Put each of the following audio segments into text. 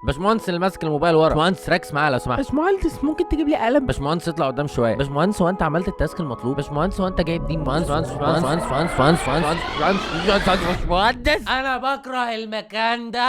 باشمهندس اللي ماسك الموبايل ورا، باشمهندس ركز معايا لو سمحت. باشمهندس ممكن تجيب لي قلم؟ باشمهندس اطلع قدام شويه. باشمهندس هو انت عملت التاسك المطلوب؟ باشمهندس هو انت جايب دي؟ باشمهندس انا بكره المكان ده.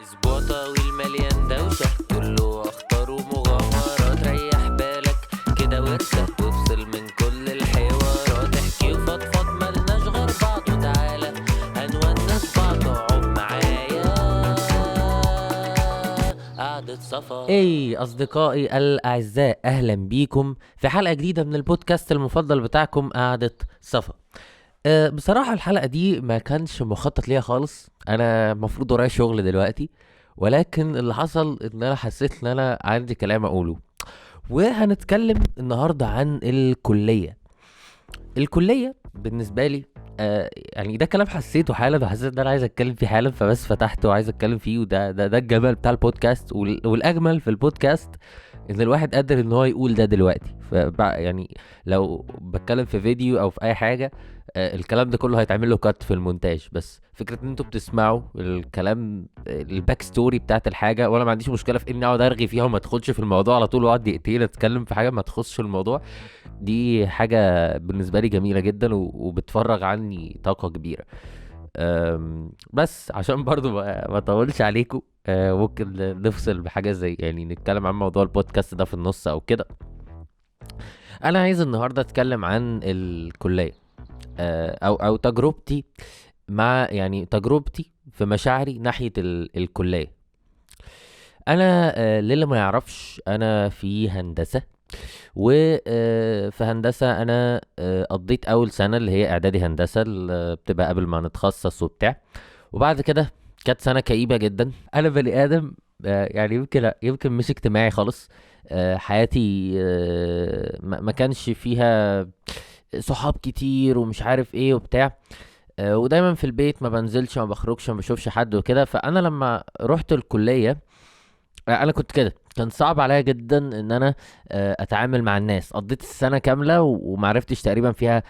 اسبوع طويل مليان دوشة، كله اخطار ومغامرات. ريح بالك كده وارتاح وافصل من كل الحوارات. احكي وفضفض ملناش غير بعض، وتعالى هنونس بعض. اقعد معايا قعدة صفا. ايه اصدقائي الاعزاء، اهلا بيكم في حلقه جديده من البودكاست المفضل بتاعكم قعده صفا. بصراحه الحلقه دي ما كانش مخطط ليها خالص، انا المفروض ورايا شغل دلوقتي، ولكن اللي حصل ان انا حسيت ان انا عندي كلام اقوله. وهنتكلم النهارده عن الكليه بالنسبه لي. يعني ده كلام حسيته حالا وحسيت ان انا عايز اتكلم فيه حالا، فبس فتحته وعايز اتكلم فيه. وده ده الجمال بتاع البودكاست، والاجمل في البودكاست ان الواحد قادر ان هو يقول ده دلوقتي. يعني لو بتكلم في فيديو او في اي حاجه، الكلام ده كله هيتعمل له كات في المونتاج، بس فكره ان انتوا بتسمعوا الكلام، الباك ستوري بتاعت الحاجه، وانا ما عنديش مشكله في اني اقعد ارغي فيها وما ادخلش في الموضوع على طول واقعد دقيقتين اتكلم في حاجه ما تخصش الموضوع. دي حاجه بالنسبه لي جميله جدا وبتفرغ عني طاقه كبيره. بس عشان برضو ما اطولش عليكم، ممكن نفصل بحاجه زي يعني نتكلم عن موضوع البودكاست ده في النص او كده. انا عايز النهارده اتكلم عن الكليه، او تجربتي مع يعني تجربتي في مشاعري ناحيه الكليه. انا للي ما يعرفش انا في هندسه، وفي هندسة أنا قضيت أول سنة اللي هي إعدادي هندسة اللي بتبقى قبل ما نتخصص وبتاع. وبعد كده كانت سنة كئيبة جدا. أنا بني آدم يعني يمكن مش اجتماعي خالص. حياتي ما كانش فيها صحاب كتير ومش عارف ايه وبتاع. ودايما في البيت ما بنزلش ما بخرجش ما بشوفش حد وكده. فأنا لما رحت الكلية انا كنت كده، كان صعب عليا جدا ان انا اتعامل مع الناس. قضيت السنه كامله ومعرفتش تقريبا فيها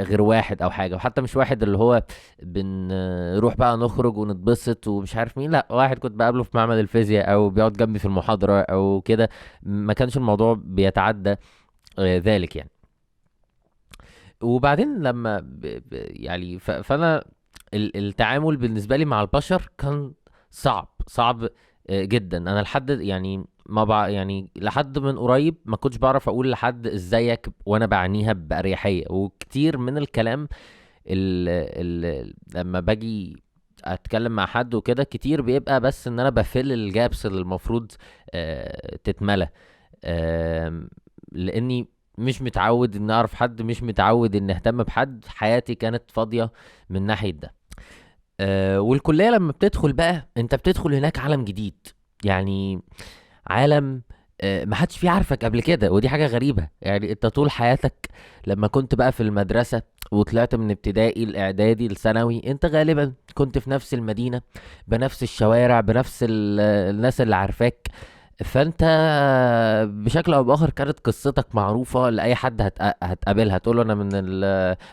غير واحد او حاجه، وحتى مش واحد اللي هو بنروح بقى نخرج ونتبسط ومش عارف مين، لا واحد كنت بقابله في معمل الفيزياء او بيقعد جنبي في المحاضره او كده. ما كانش الموضوع بيتعدى ذلك يعني. وبعدين لما يعني فانا التعامل بالنسبه لي مع البشر كان صعب جدا. انا لحد يعني ما يعني لحد من قريب ما كنتش بعرف اقول لحد ازيك وانا بعنيها بأريحية. وكتير من الكلام لما باجي اتكلم مع حد وكده كتير بيبقى بس ان انا بفل الجابس اللي المفروض تتملى. لاني مش متعود ان اعرف حد، مش متعود ان اهتم بحد. حياتي كانت فاضية من ناحية ده. والكلية لما بتدخل بقى انت بتدخل هناك عالم جديد، يعني عالم ما حدش فيه عارفك قبل كده. ودي حاجة غريبة، يعني انت طول حياتك لما كنت بقى في المدرسة وطلعت من ابتدائي الاعدادي الثانوي، انت غالبا كنت في نفس المدينة بنفس الشوارع بنفس الناس اللي عارفاك. فانت بشكل او باخر كانت قصتك معروفة لاي حد هتقابلها. تقول له انا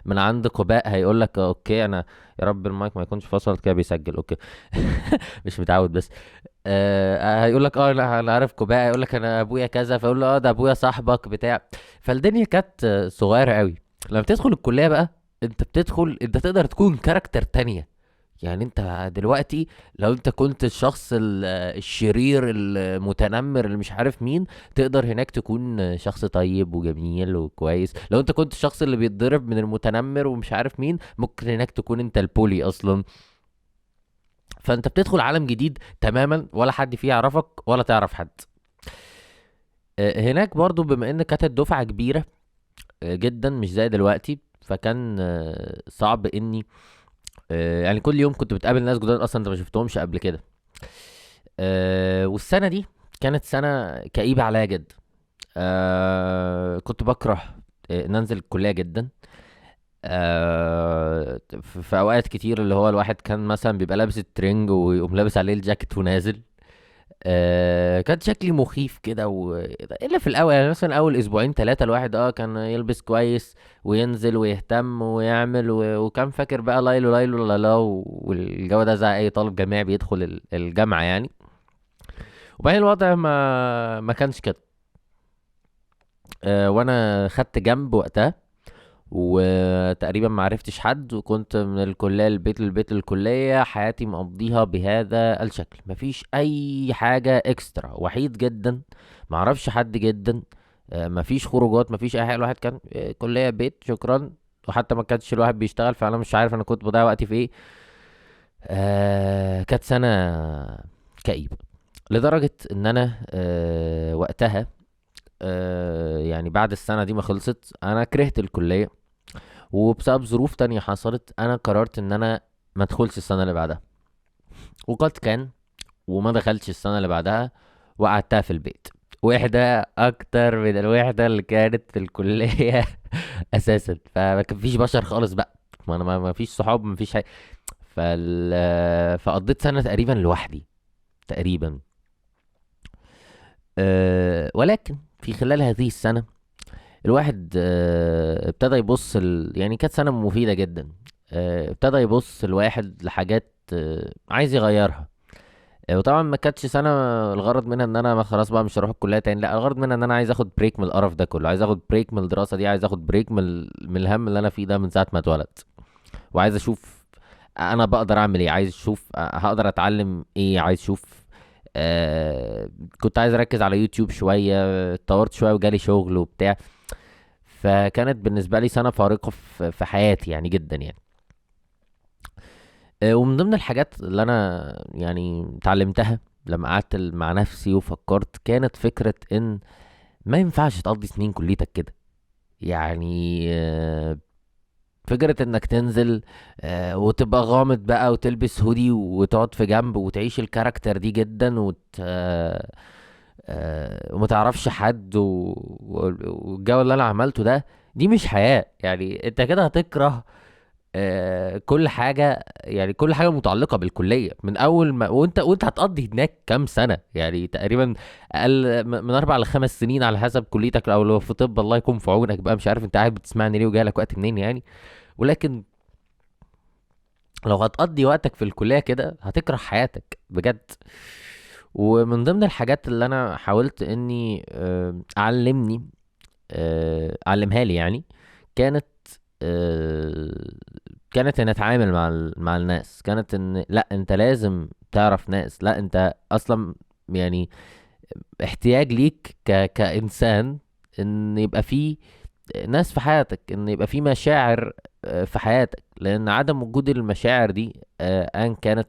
من عند قباء، هيقول لك اوكي. انا يا رب المايك ما يكونش فصل كده بيسجل اوكي. مش متعود بس. هيقول لك انا عارف قباء، هيقول لك انا ابويا كذا، فيقول له ده ابويا صاحبك بتاع. فالدنيا كانت صغيره قوي. لما بتدخل الكليه بقى انت بتدخل انت تقدر تكون كاركتر تانية. يعني انت دلوقتي لو انت كنت الشخص الشرير المتنمر اللي مش عارف مين، تقدر هناك تكون شخص طيب وجميل وكويس. لو انت كنت الشخص اللي بيتضرب من المتنمر ومش عارف مين، ممكن هناك تكون انت البولي اصلا. فانت بتدخل عالم جديد تماما، ولا حد فيه يعرفك ولا تعرف حد. هناك برضو بما ان كانت الدفعة كبيرة جدا مش زي دلوقتي، فكان صعب اني يعني كل يوم كنت بتقابل ناس جداد اصلا انت ما شفتهمش قبل كده. والسنة دي كانت سنة كئيبة عليا جدا. كنت بكره ننزل الكلية جدا. في اوقات كتير اللي هو الواحد كان مثلا بيبقى لابس الترنج ويقوم لابس عليه الجاكيت ونازل. كان شكلي مخيف كده الا في الاول، يعني مثلا اول اسبوعين ثلاثه الواحد كان يلبس كويس وينزل ويهتم ويعمل وكان فاكر بقى ليلو ليلو لا لا والجو ده زي اي طالب جامعي بيدخل الجامعه يعني. وبعدين الوضع ما كانش كده. وانا خدت جنب وقتها، وتقريبا ما عرفتش حد، وكنت من الكلية للبيت للبيت للكلية، حياتي مقضيها بهذا الشكل، مفيش اي حاجة اكسترا، وحيد جدا، معرفش حد جدا. مفيش خروجات، مفيش اي حاجة، الواحد كان كلية بيت شكرا. وحتى ما كانش الواحد بيشتغل، فانا مش عارف انا كنت بضيع وقتي في ايه. كانت سنة كئيبة لدرجة ان انا وقتها، يعني بعد السنة دي ما خلصت انا كرهت الكلية، وبسبب ظروف تانية حصلت انا قررت ان انا ما ادخلش السنة اللي بعدها. وقد كان، وما دخلتش السنة اللي بعدها، وقعدتها في البيت، وحدة اكتر من الوحدة اللي كانت في الكلية اساسا. فما كان فيش بشر خالص بقى، ما انا ما فيش صحاب، ما فيش حاجة. فقضيت سنة تقريبا لوحدي تقريبا. ولكن في خلال هذه السنة الواحد ابتدى يبص يعني كانت سنة مفيدة جدا. ابتدى يبص الواحد لحاجات عايز يغيرها. وطبعا ما كانتش سنة الغرض منها ان انا خلاص بقى مش هروح الكلية تاني، لا، الغرض منها ان انا عايز اخد بريك من القرف ده كله، عايز اخد بريك من الدراسة دي، عايز اخد بريك من الهم اللي انا فيه ده من ساعة ما اتولدت. وعايز اشوف انا بقدر اعمل ايه، عايز اشوف هقدر اتعلم ايه، عايز اشوف. كنت عايز اركز على يوتيوب شوية، اتطورت شوية وجالي شغل وبتاع. فكانت بالنسبة لي سنة فارقة في حياتي يعني جدا يعني. ومن ضمن الحاجات اللي انا يعني اتعلمتها لما قعدت مع نفسي وفكرت، كانت فكرة ان ما ينفعش تقضي سنين كليتك كده. يعني فكرة انك تنزل وتبقى غامض بقى وتلبس هودي وتقعد في جنب وتعيش الكاركتر دي جدا وما تعرفش حد والجو اللي انا عملته ده، دي مش حياة. يعني انت كده هتكره كل حاجة، يعني كل حاجة متعلقة بالكلية من أول ما وأنت هتقضي هناك كام سنة، يعني تقريبا أقل من 4 ل5 سنين على حسب كليتك، أو لو في طب الله يكون في عونك بقى، مش عارف أنت قاعد بتسمعني ليه وجايلك وقت منين يعني. ولكن لو هتقضي وقتك في الكلية كده هتكره حياتك بجد. ومن ضمن الحاجات اللي أنا حاولت إني أعلمها لي يعني، كانت آه، كانت ان اتعامل مع الناس، كانت ان لا انت لازم تعرف ناس، لا انت اصلا يعني احتياج ليك كإنسان ان يبقى في ناس في حياتك، ان يبقى في مشاعر في حياتك، لان عدم وجود المشاعر دي ان كانت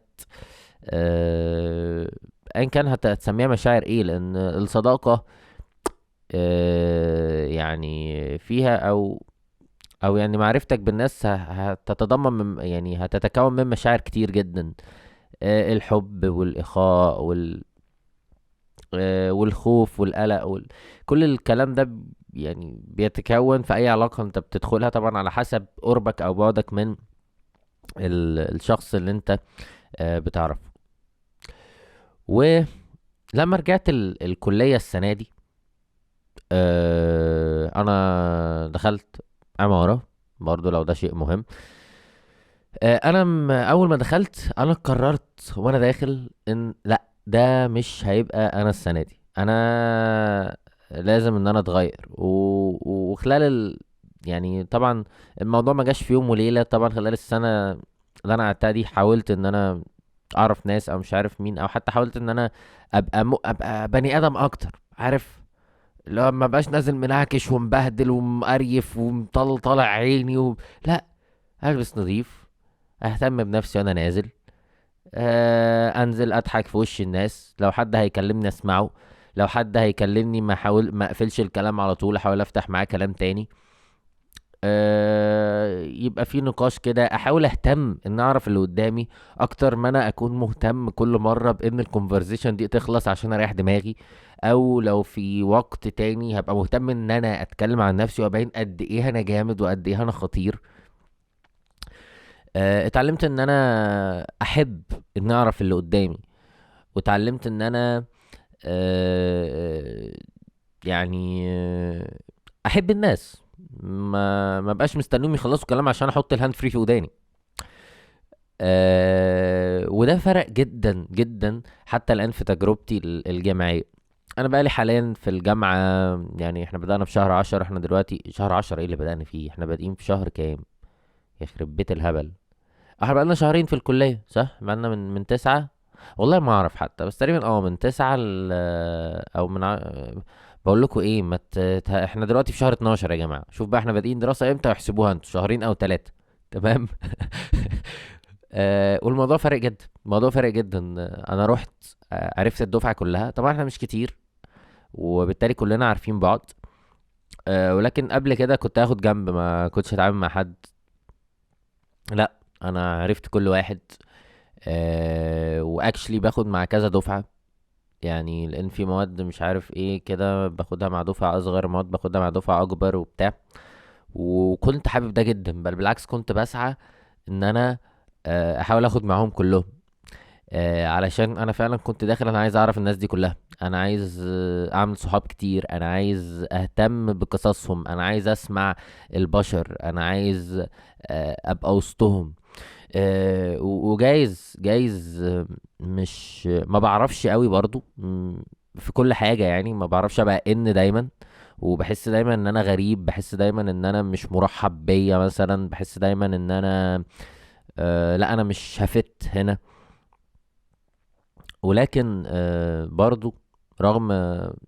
آه، ان كان هتسميها مشاعر ايه، لان الصداقة يعني فيها او يعني معرفتك بالناس هتتضمن يعني هتتكون من مشاعر كتير جدا. الحب والاخاء والخوف والقلق كل الكلام ده يعني بيتكون في اي علاقة انت بتدخلها، طبعا على حسب قربك او بعدك من الشخص اللي انت بتعرفه. ولما رجعت الكلية السنة دي، انا دخلت عمارة برضو، لو ده شيء مهم. انا اول ما دخلت انا قررت وانا داخل ان لا، ده مش هيبقى انا السنه دي، انا لازم ان انا اتغير. وخلال يعني طبعا الموضوع ما جاش في يوم وليله، طبعا خلال السنه اللي انا قعدتها دي حاولت ان انا اعرف ناس، او مش عارف مين، او حتى حاولت ان انا ابقى بني ادم اكتر، عارف، لو ما بقاش نازل منعكش ومبهدل ومقريف طالع عيني لا، البس نظيف، اهتم بنفسي وانا نازل، انزل اضحك في وش الناس، لو حد هيكلمني اسمعه، لو حد هيكلمني ما اقفلش الكلام على طول، احاول افتح معاه كلام تاني. يبقى في نقاش كده، احاول اهتم ان اعرف اللي قدامي اكتر ما انا اكون مهتم كل مرة بان الكونفرزيشن دي تخلص عشان اريح دماغي. او لو في وقت تاني هبقى مهتم ان انا اتكلم عن نفسي وابين قد ايه انا جامد وقد ايه انا خطير. اتعلمت ان انا احب ان اعرف اللي قدامي، واتعلمت ان انا آه، يعني احب الناس، ما بقاش مستنيهم يخلصوا كلام عشان احط الهاند فري في وداني. وده فرق جدا جدا حتى الان في تجربتي الجامعيه. انا بقالي حاليا في الجامعه، يعني احنا بدأنا في شهر 10، احنا دلوقتي شهر 10 ايه اللي بدأنا فيه؟ احنا بادئين في شهر كام؟ يخرب بيت الهبل. احنا بقالنا شهرين في الكليه صح؟ بقالنا من 9. والله ما اعرف حتى، بس تقريبا من 9 او بقول لكم ايه، احنا دلوقتي في شهر 12 يا جماعه. شوف بقى احنا بادئين دراسه امتى واحسبوها انتوا، شهرين او 3. تمام. والموضوع فارق جدا، الموضوع فارق جدا. انا رحت عرفت الدفعه كلها، طبعا احنا مش كتير وبالتالي كلنا عارفين بعض. ولكن قبل كده كنت اخد جنب، ما كنتش اتعامل مع حد. لا، انا عرفت كل واحد. واكشلي باخد مع كذا دفعه، يعني لان في مواد مش عارف ايه كده باخدها مع دفعه اصغر، مواد باخدها مع دفعه اكبر وبتاع. وكنت حابب ده جدا، بل بالعكس كنت بسعى ان انا احاول اخد معاهم كلهم. علشان انا فعلا كنت داخل انا عايز اعرف الناس دي كلها، انا عايز اعمل صحاب كتير، انا عايز اهتم بقصصهم، انا عايز اسمع البشر، انا عايز ابقى وسطهم. وجايز مش ما بعرفش قوي برضو في كل حاجة، يعني ما بعرفش ابقى دايما. وبحس دايما ان انا غريب، بحس دايما ان انا مش مرحب بيا مثلا، بحس دايما ان انا لا انا مش هفت هنا. ولكن برضو رغم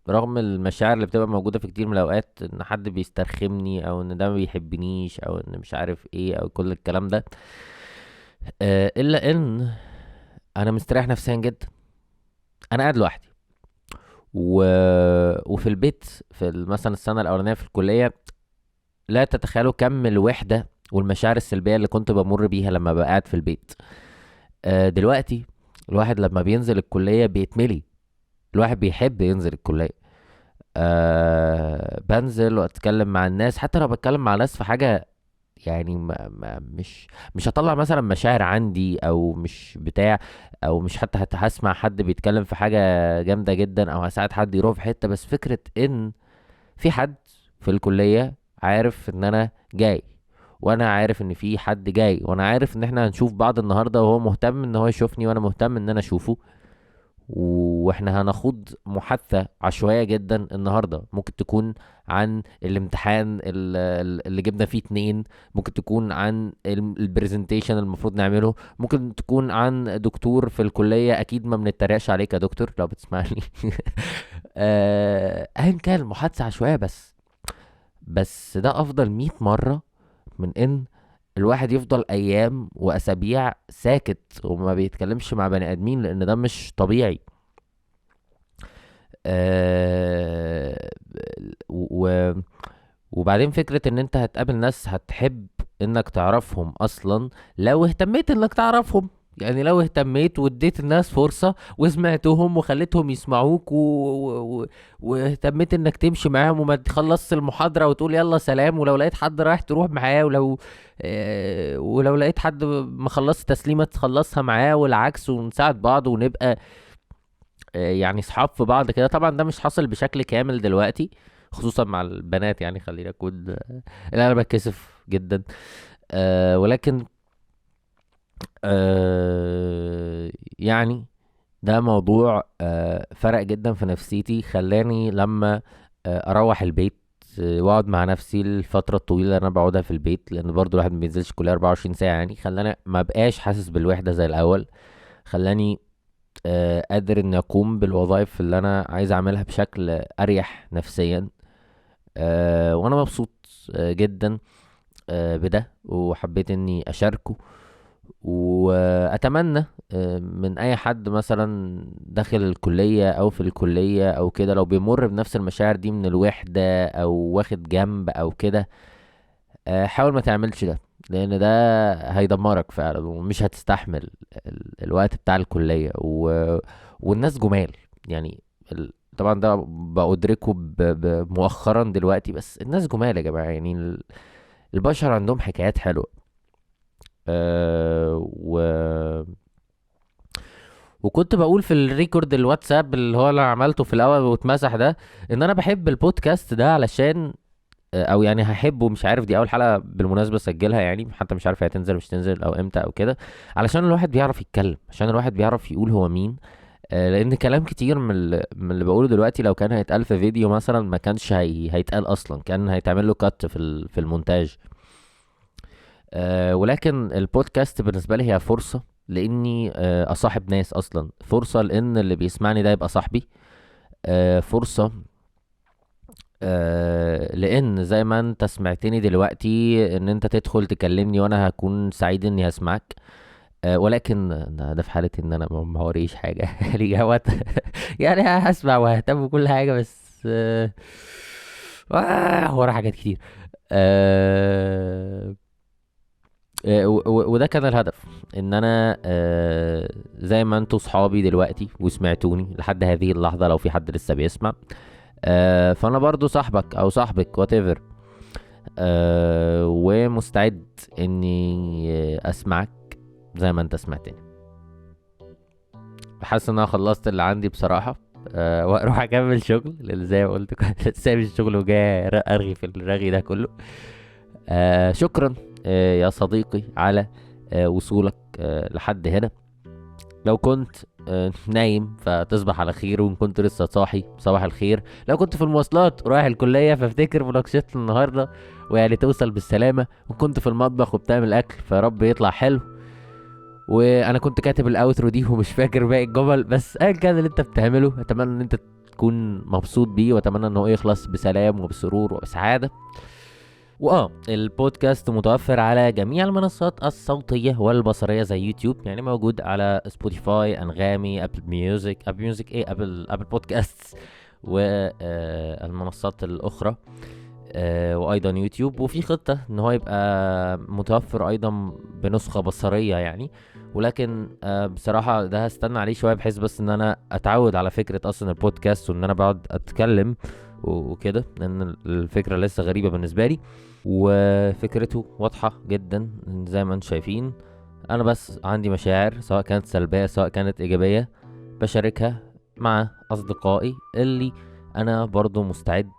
رغم المشاعر اللي بتبقى موجودة في كتير من الأوقات، إن حد بيسترخمني أو إن ده ما بيحبنيش أو إن مش عارف إيه أو كل الكلام ده، إلا إن أنا مستريح نفسيا جدا. أنا قاعد لوحدي و... وفي البيت في مثلا السنة الأولانية في الكلية، لا تتخيلوا كم الوحدة والمشاعر السلبية اللي كنت بمر بيها لما بقى قاعد في البيت. دلوقتي الواحد لما بينزل الكلية بيتملي، الواحد بيحب ينزل الكلية. بنزل واتكلم مع الناس، حتى لو بتكلم مع ناس في حاجة يعني مش هطلع مثلا مشاعر عندي او مش بتاع، او مش حتى هسمع حد بيتكلم في حاجة جامدة جدا او هساعد حد يروح في حتة، بس فكرة ان في حد في الكلية عارف ان انا جاي، وانا عارف ان في حد جاي، وانا عارف ان احنا هنشوف بعض النهاردة وهو مهتم ان هو يشوفني وانا مهتم ان انا اشوفه. واحنا هنخوض محادثة عشوائية جدا النهاردة، ممكن تكون عن الامتحان اللي جبنا فيه 2، ممكن تكون عن البرزنتيشن المفروض نعمله، ممكن تكون عن دكتور في الكلية، اكيد ما بنتريقش عليك يا دكتور لو بتسمعني. ايا كان المحادثة عشوائية، بس ده افضل 100 مرة من ان الواحد يفضل ايام واسابيع ساكت وما بيتكلمش مع بني ادمين، لان ده مش طبيعي. آه و وبعدين فكرة ان انت هتقابل ناس هتحب انك تعرفهم اصلا لو اهتميت انك تعرفهم، يعني لو اهتميت واديت الناس فرصة وسمعتهم وخليتهم يسمعوك واهتميت انك تمشي معاهم وما تخلص المحاضرة وتقول يلا سلام، ولو لقيت حد رايح تروح معاه، ولو لقيت حد مخلص تسليمة تخلصها معاه والعكس، ونساعد بعض ونبقى يعني صحاب في بعض كده. طبعا ده مش حاصل بشكل كامل دلوقتي، خصوصا مع البنات، يعني خلينا اكون اللي انا بتكسف جدا. ولكن يعني ده موضوع فرق جدا في نفسيتي، خلاني لما اروح البيت واقعد مع نفسي الفترة الطويلة اللي انا بقعدها في البيت، لان برضو الواحد ما بينزلش كلها 24 ساعة، يعني خلاني ما بقاش حاسس بالوحدة زي الاول، خلاني قادر اني اقوم بالوظائف اللي انا عايز اعملها بشكل اريح نفسيا. وانا مبسوط جدا بده، وحبيت اني اشاركه. واتمنى من اي حد مثلا داخل الكلية او في الكلية او كده، لو بيمر بنفس المشاعر دي من الوحدة او واخد جنب او كده، حاول ما تعملش ده، لان ده هيدمرك فعلا ومش هتستحمل الوقت بتاع الكلية. والناس جمال، يعني طبعا ده بأدركه مؤخرا دلوقتي، بس الناس جمال يا جماعة، يعني البشر عندهم حكايات حلوة. أه و وكنت بقول في الريكورد الواتساب اللي هو انا عملته في الاول واتمسح ده، ان انا بحب البودكاست ده علشان او يعني هحبه. مش عارف، دي اول حلقة بالمناسبة اسجلها يعني، حتى مش عارف هي هتنزل مش تنزل او امتى او كده، علشان الواحد بيعرف يتكلم، عشان الواحد بيعرف يقول هو مين. لان كلام كتير من اللي بقوله دلوقتي لو كان هيتقال في فيديو مثلا ما كانش هيتقال اصلا، كان هيتعمل له كات في المونتاج. ولكن البودكاست بالنسبة لي هي فرصة لاني اصاحب ناس، اصلا فرصة لان اللي بيسمعني ده يبقى صاحبي. فرصة لان زي ما انت سمعتني دلوقتي ان انت تدخل تكلمني وانا هكون سعيد اني هسمعك. ولكن ده في حالة ان انا ما هوريش حاجة الإجابات يعني هسمع وههتم بكل حاجة، بس ورا حاجات كتير. آه وده كان الهدف، ان انا زي ما انتوا صحابي دلوقتي وسمعتوني لحد هذه اللحظة، لو في حد لسه بيسمع، فانا برضو صاحبك او صاحبك whatever. ومستعد اني اسمعك زي ما انت سمعتني. حاسس ان انا خلصت اللي عندي بصراحة. واروح اكمل شغل، لان زي ما قلت كنت سايب الشغل وجاي ارغي في الرغي ده كله. شكرا يا صديقي على وصولك لحد هنا. لو كنت نايم فتصبح على خير، وان كنت لسه صاحي صباح الخير. لو كنت في المواصلات رايح الكلية فافتكر مناقشتنا النهاردة ويعني توصل بالسلامة. وكنت في المطبخ وبتعمل اكل فرب يطلع حلو. وانا كنت كاتب الاوترو دي ومش فاكر باقي الجمل، بس ايا كان اللي انت بتعمله اتمنى ان انت تكون مبسوط بيه، واتمنى ان هو يخلص بسلام وبسرور وبسعادة. البودكاست متوفر على جميع المنصات الصوتية والبصرية زي يوتيوب، يعني موجود على سبوتيفاي، انغامي، ابل ميوزك، ابل بودكاست، والمنصات الاخرى، وايضا يوتيوب. وفي خطة ان هو يبقى متوفر ايضا بنسخة بصرية يعني، ولكن بصراحة ده هستنى عليه شوية بحيث بس ان انا اتعود على فكرة اصلا البودكاست وان انا بقعد اتكلم وكده، لان الفكرة لسه غريبة بالنسبة لي وفكرته واضحة جدا زي ما انتم شايفين. انا بس عندي مشاعر سواء كانت سلبية سواء كانت ايجابية بشاركها مع اصدقائي اللي انا برضو مستعد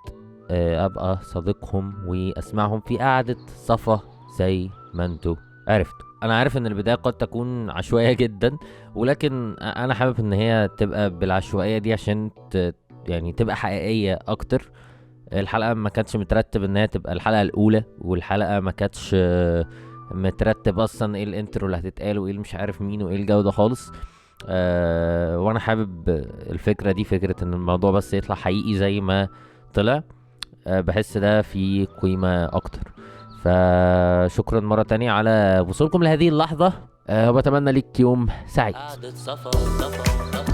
ابقى صديقهم واسمعهم في قعدة صفا زي ما انتوا عرفتوا. انا عارف ان البداية قد تكون عشوائية جدا، ولكن انا حابب ان هي تبقى بالعشوائية دي عشان يعني تبقى حقيقية اكتر. الحلقة ما كانتش مترتب ان هي تبقى الحلقة الاولى، والحلقة ما كانتش مترتب اصلا ايه الانترو اللي هتتقال وايه اللي مش عارف مين وايه الجو ده خالص. وانا حابب الفكرة دي، فكرة ان الموضوع بس يطلع حقيقي زي ما طلع. بحس ده فيه قيمة اكتر. فشكرا مرة تانية على وصولكم لهذه اللحظة، وبتمنى ليك يوم سعيد. قعدة صفا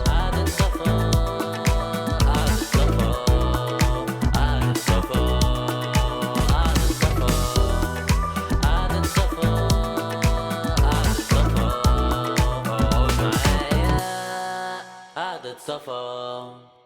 قعدة صفا قعدة صفا قعدة صفا قعدة صفا قعدة صفا قعدة صفا اقعد معايا قعدة صفا.